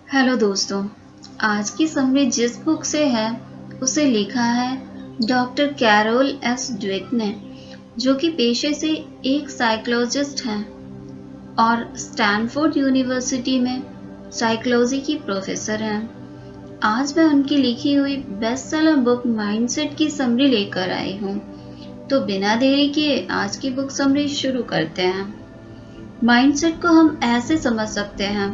Hello दोस्तों। आज की समरी जिस बुक से है उसे लिखा है डॉक्टर कैरोल एस ड्वेक ने, जो कि पेशे से एक साइकोलॉजिस्ट हैं और स्टैनफोर्ड यूनिवर्सिटी में साइकोलॉजी की प्रोफेसर हैं। आज मैं उनकी लिखी हुई बेस्ट सेलर बुक माइंडसेट की समरी लेकर आई हूँ। तो बिना देरी किए आज की बुक समरी शुरू करते हैं। माइंडसेट को हम ऐसे समझ सकते हैं,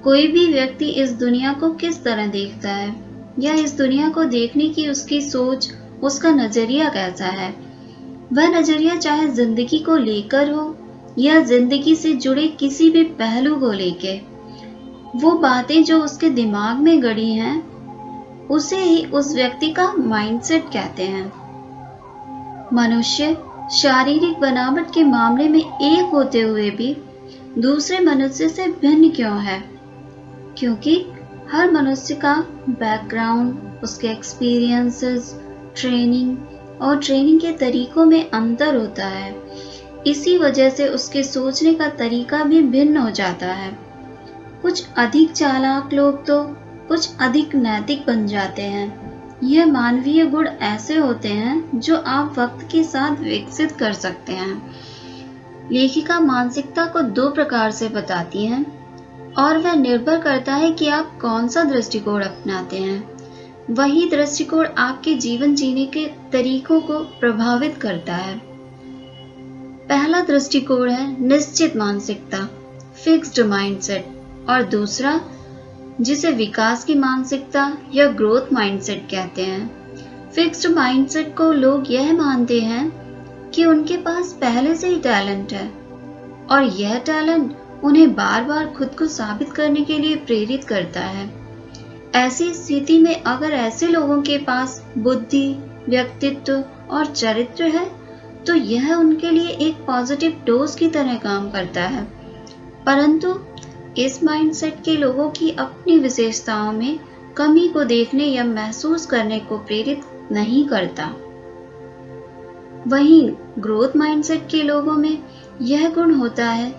कोई भी व्यक्ति इस दुनिया को किस तरह देखता है या इस दुनिया को देखने की उसकी सोच, उसका नजरिया कैसा है। वह नजरिया चाहे जिंदगी को लेकर हो या जिंदगी से जुड़े किसी भी पहलू को लेके, वो बातें जो उसके दिमाग में गड़ी हैं उसे ही उस व्यक्ति का माइंडसेट कहते हैं। मनुष्य शारीरिक बनावट के मामले में एक होते हुए भी दूसरे मनुष्य से भिन्न क्यों है? क्योंकि हर मनुष्य का बैकग्राउंड, उसके एक्सपीरियंसेस, ट्रेनिंग के तरीकों में अंतर होता है। इसी वजह से उसके सोचने का तरीका भी भिन्न हो जाता है। कुछ अधिक चालाक लोग तो कुछ अधिक नैतिक बन जाते हैं। यह मानवीय गुण ऐसे होते हैं जो आप वक्त के साथ विकसित कर सकते हैं। लेखिका मानसिकता को दो प्रकार से बताती हैं और वह निर्भर करता है कि आप कौन सा दृष्टिकोण अपनाते हैं। वही दृष्टिकोण आपके जीवन जीने के तरीकों को प्रभावित करता है। पहला दृष्टिकोण है निश्चित मानसिकता, फिक्स्ड माइंडसेट, और दूसरा जिसे विकास की मानसिकता या ग्रोथ माइंडसेट कहते हैं। फिक्स्ड माइंडसेट को लोग यह मानते हैं कि उनके पास पहले से ही टैलेंट है और यह टैलेंट उन्हें बार बार खुद को साबित करने के लिए प्रेरित करता है। ऐसी स्थिति में अगर ऐसे लोगों के पास बुद्धि, व्यक्तित्व और चरित्र है तो यह उनके लिए एक पॉजिटिव डोज की तरह काम करता है। परंतु इस माइंडसेट के लोगों की अपनी विशेषताओं में कमी को देखने या महसूस करने को प्रेरित नहीं करता। वहीं ग्रोथ माइंडसेट के लोगों में यह गुण होता है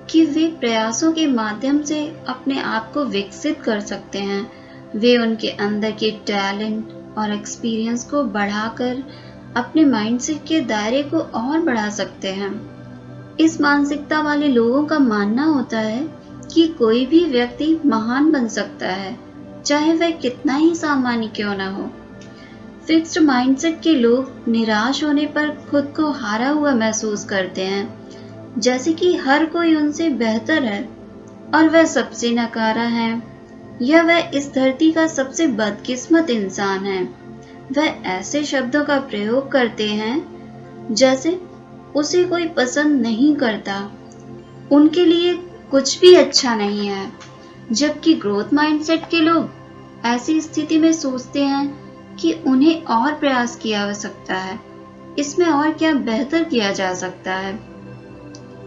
कि वे प्रयासों के माध्यम से अपने आप को विकसित कर सकते हैं। वे उनके अंदर के टैलेंट और एक्सपीरियंस को बढ़ाकर अपने माइंडसेट के दायरे को और बढ़ा सकते हैं। इस मानसिकता वाले लोगों का मानना होता है कि कोई भी व्यक्ति महान बन सकता है, चाहे वह कितना ही सामान्य क्यों न हो। फिक्स्ड माइंडसेट के लोग निराश होने पर खुद को हारा हुआ महसूस करते हैं, जैसे कि हर कोई उनसे बेहतर है और वह सबसे नकारा है या वह इस धरती का सबसे बदकिस्मत इंसान है। वह ऐसे शब्दों का प्रयोग करते हैं जैसे उसे कोई पसंद नहीं करता, उनके लिए कुछ भी अच्छा नहीं है। जबकि ग्रोथ माइंडसेट के लोग ऐसी स्थिति में सोचते हैं कि उन्हें और प्रयास किया जा सकता है, इसमें और क्या बेहतर किया जा सकता है।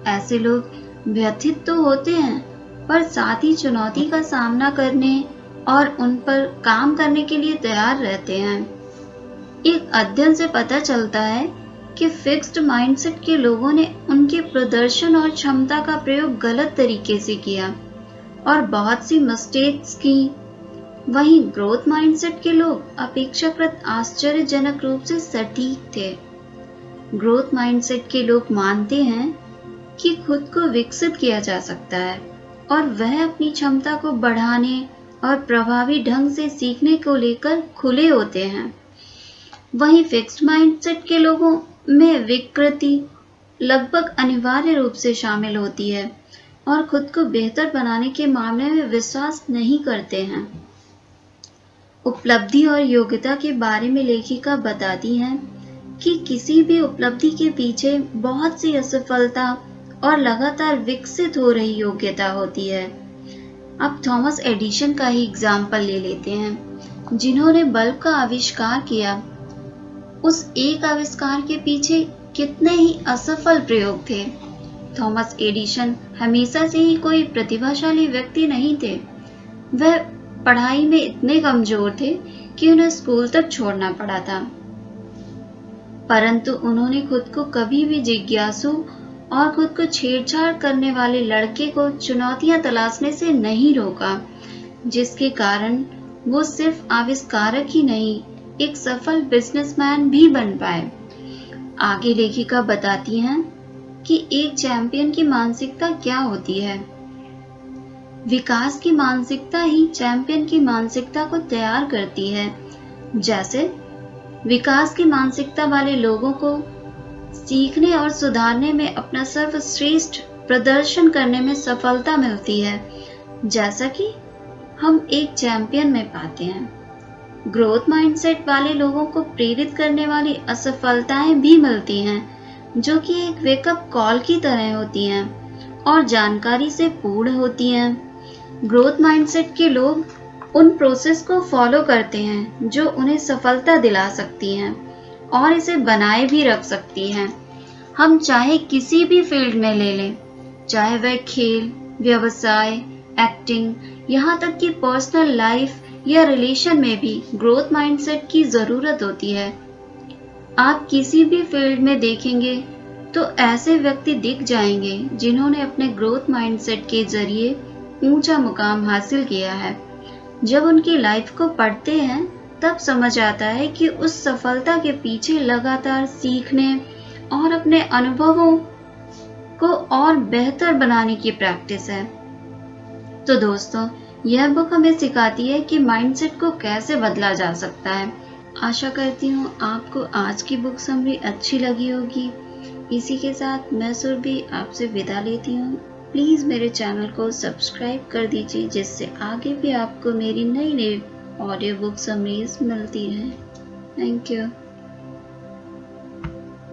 ऐसे लोग व्यथित तो होते हैं पर साथ ही चुनौती का सामना करने और उन पर काम करने के लिए तैयार रहते हैं। एक अध्ययन से पता चलता है कि फिक्स्ड माइंडसेट के लोगों ने उनके प्रदर्शन और क्षमता का प्रयोग गलत तरीके से किया और बहुत सी मिस्टेक्स की। वहीं ग्रोथ माइंडसेट के लोग अपेक्षाकृत आश्चर्यजनक रूप से सटीक थे। ग्रोथ माइंडसेट के लोग मानते हैं कि खुद को विकसित किया जा सकता है और वह अपनी क्षमता को बढ़ाने और प्रभावी ढंग से सीखने को लेकर खुले होते हैं। वहीं फिक्स्ड माइंडसेट के लोगों में विकृति लगभग अनिवार्य रूप से शामिल होती है और खुद को बेहतर बनाने के मामले में विश्वास नहीं करते हैं। उपलब्धि और योग्यता के बारे में लेखिका बताती हैं कि किसी भी उपलब्धि के पीछे बहुत सी असफलता और लगातार विकसित हो रही योग्यता होती है। अब थॉमस एडिसन का ही एग्जाम्पल ले लेते हैं, जिन्होंने बल्ब का आविष्कार किया। उस एक आविष्कार के पीछे कितने ही असफल प्रयोग थे। थॉमस एडिसन हमेशा से ही कोई प्रतिभाशाली व्यक्ति नहीं थे। वह पढ़ाई में इतने कमजोर थे कि उन्हें स्कूल तक छोड़ना पड़ा था, परंतु उन्होंने खुद को कभी भी जिज्ञासु और खुद को छेड़छाड़ करने वाले लड़के को चुनौतियां तलाशने से नहीं रोका। जिसके कारण वो सिर्फ आविष्कारक ही नहीं, एक सफल बिजनेसमैन भी बन पाए। आगे लेखिका बताती हैं कि एक चैंपियन की मानसिकता क्या होती है। विकास की मानसिकता ही चैंपियन की मानसिकता को तैयार करती है। जैसे विकास की मानसिकता वाले लोगों को सीखने और सुधारने में अपना सर्वश्रेष्ठ प्रदर्शन करने में सफलता मिलती है, जैसा कि हम एक चैंपियन में पाते हैं। ग्रोथ माइंडसेट वाले लोगों को प्रेरित करने वाली असफलताएं भी मिलती हैं, जो कि एक वेकअप कॉल की तरह होती हैं और जानकारी से पूर्ण होती हैं। ग्रोथ माइंडसेट के लोग उन प्रोसेस को फॉलो करते हैं जो उन्हें सफलता दिला सकती हैं और इसे बनाए भी रख सकती हैं। हम चाहे किसी भी फील्ड में ले लें, चाहे वह खेल, व्यवसाय, एक्टिंग, यहाँ तक कि पर्सनल लाइफ या रिलेशन में भी ग्रोथ माइंडसेट की जरूरत होती है। आप किसी भी फील्ड में देखेंगे तो ऐसे व्यक्ति दिख जाएंगे जिन्होंने अपने ग्रोथ माइंडसेट के जरिए ऊंचा मुकाम हासिल किया है। जब उनकी लाइफ को पढ़ते हैं तब समझ आता है कि उस सफलता के पीछे लगातार सीखने और अपने अनुभवों को और बेहतर बनाने की प्रैक्टिस है। तो दोस्तों, यह बुक हमें सिखाती है कि माइंडसेट को कैसे बदला जा सकता है। आशा करती हूँ आपको आज की बुक समरी अच्छी लगी होगी। इसी के साथ मैं सुरभि आपसे विदा लेती हूँ। प्लीज़ मेरे चैनल को सब्सक्राइब कर दीजिए, जिससे आगे भी आपको मेरी नई नई ऑडियो बुक समरीज मिलती रहे। Thank you.